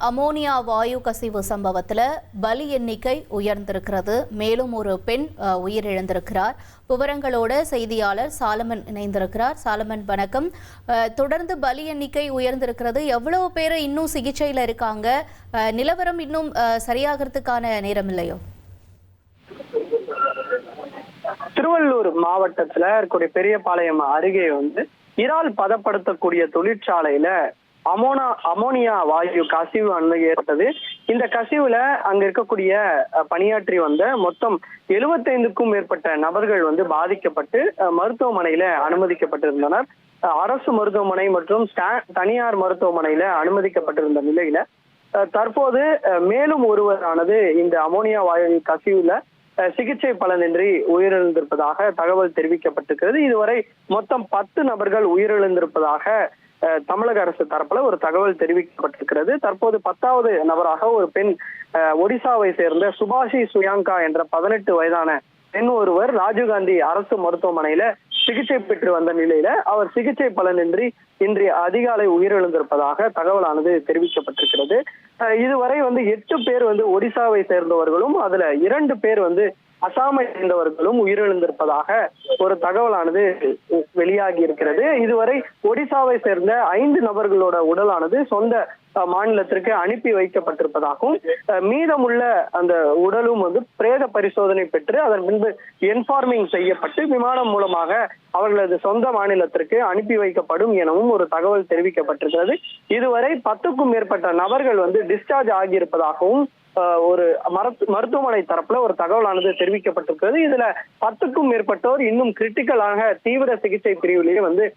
Ammonia வாயு கசிவு சம்பவத்தில் பலி எண்ணிக்கை உயர்ந்திருக்கிறது. மேலும் ஒரு பெண் உயிரிழந்திருக்கிறார். விவரங்களோட செய்தியாளர் சாலமன் இணைந்திருக்கிறார். சாலமன், வணக்கம். தொடர்ந்து பலி எண்ணிக்கை உயர்ந்திருக்கிறது. எவ்வளவு பேர் இன்னும் சிகிச்சையில் இருக்காங்க? நிலவரம் இன்னும் சரியாகிறதுக்கான நேரம் இல்லையோ? திருவள்ளூர் மாவட்டத்துல இருக்கக்கூடிய பெரியபாளையம் அருகே இறால் பதப்படுத்தக்கூடிய தொழிற்சாலையில அமோனியா வாயு கசிவு ஏற்பட்டது. இந்த கசிவுல அங்க இருக்கக்கூடிய பணியாற்றி மொத்தம் 75க்கும் மேற்பட்ட நபர்கள் பாதிக்கப்பட்டு மருத்துவமனையில அனுமதிக்கப்பட்டிருந்தனர். அரசு மருத்துவமனை மற்றும் தனியார் மருத்துவமனையில அனுமதிக்கப்பட்டிருந்த நிலையில தற்போது மேலும் ஒருவரானது இந்த அமோனியா வாயு கசிவுல சிகிச்சை பலனின்றி உயிரிழந்திருப்பதாக தகவல் தெரிவிக்கப்பட்டிருக்கிறது. இதுவரை மொத்தம் 10 நபர்கள் உயிரிழந்திருப்பதாக தமிழக அரசு தரப்புல ஒரு தகவல் தெரிவிக்கப்பட்டிருக்கிறது. தற்போது 10வது நபராக ஒரு பெண் ஒடிசாவை சேர்ந்த சுபாஷி சுயாங்கா என்ற 18 வயதான பெண் ஒருவர் ராஜீவ்காந்தி அரசு மருத்துவமனையில சிகிச்சை பெற்று வந்த நிலையில அவர் சிகிச்சை பலனின்றி இன்றைய அதிகாலை உயிரிழந்திருப்பதாக தகவலானது தெரிவிக்கப்பட்டிருக்கிறது. இதுவரை 8 பேர் ஒடிசாவை சேர்ந்தவர்களும் அதுல 2 பேர் அசாமை சேர்ந்தவர்களும் உயிரிழந்திருப்பதாக ஒரு தகவலானது வெளியாகி இருக்கிறது. இதுவரை ஒடிசாவை சேர்ந்த 5 நபர்களோட உடலானது சொந்த மாநிலத்திற்கு அனுப்பி வைக்கப்பட்டிருப்பதாகவும் மீதமுள்ள அந்த உடலும் பிரேத பரிசோதனை பெற்று அதன் பின்பு என்ஃபார்மிங் செய்யப்பட்டு விமானம் மூலமாக அவர்களது சொந்த மாநிலத்திற்கு அனுப்பி வைக்கப்படும் எனவும் ஒரு தகவல் தெரிவிக்கப்பட்டிருக்கிறது. இதுவரை 10க்கும் மேற்பட்ட நபர்கள் டிஸ்சார்ஜ் ஆகியிருப்பதாகவும் ஒரு மருத்துவமனை தரப்புல ஒரு தகவலானது தெரிவிக்கப்பட்டிருக்கிறது. இதுல 10க்கும் மேற்பட்டோர் இன்னும் கிரிட்டிக்கலாக தீவிர சிகிச்சை பிரிவிலேயே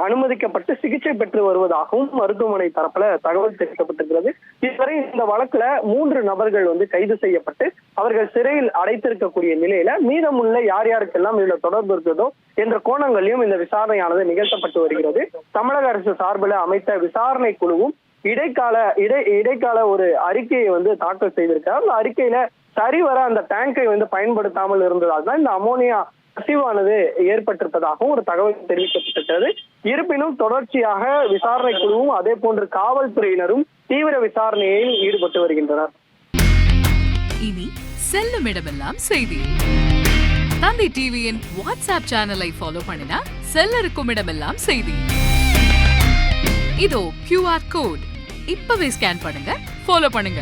அனுமதிக்கப்பட்டு சிகிச்சை பெற்று வருவதாகவும் மருத்துவமனை தரப்புல தகவல் தெரிவிக்கப்பட்டிருக்கிறது. இதுவரை இந்த வழக்குல 3 நபர்கள் கைது செய்யப்பட்டு அவர்கள் சிறையில் அடைத்திருக்கக்கூடிய நிலையில மீதமுள்ள யார் யாருக்கெல்லாம் இதுல தொடர்பு இருக்கிறதோ என்ற கோணங்களையும் இந்த விசாரணையானது நிகழ்த்தப்பட்டு வருகிறது. தமிழக அரசு சார்பில் அமைத்த விசாரணை குழுவும் இடைக்கால ஒரு அறிக்கையை தாக்கல் செய்திருக்கார். அந்த அறிக்கையில சரிவர அந்த டேங்கை பயன்படுத்தாமல் இருந்ததால் தான் இந்த அமோனியா கசிவானது ஏற்பட்டிருப்பதாகவும் ஒரு தகவல் தெரிவிக்கப்பட்டிருக்கிறது. இருப்பினும் தொடர்ச்சியாக விசாரணை குழுவும் அதே போன்று காவல்துறையினரும் தீவிர விசாரணையில் ஈடுபட்டு வருகின்றனர். இனி செல்லும் இடமெல்லாம் செய்தி. தந்தை டிவியின் வாட்ஸ்அப் சேனலை ஃபாலோ பண்ணினா செல்ல இருக்கும் இடமெல்லாம் செய்தி. இதோ QR கோட் இப்பவே ஸ்கேன் பண்ணுங்க, ஃபாலோ பண்ணுங்க.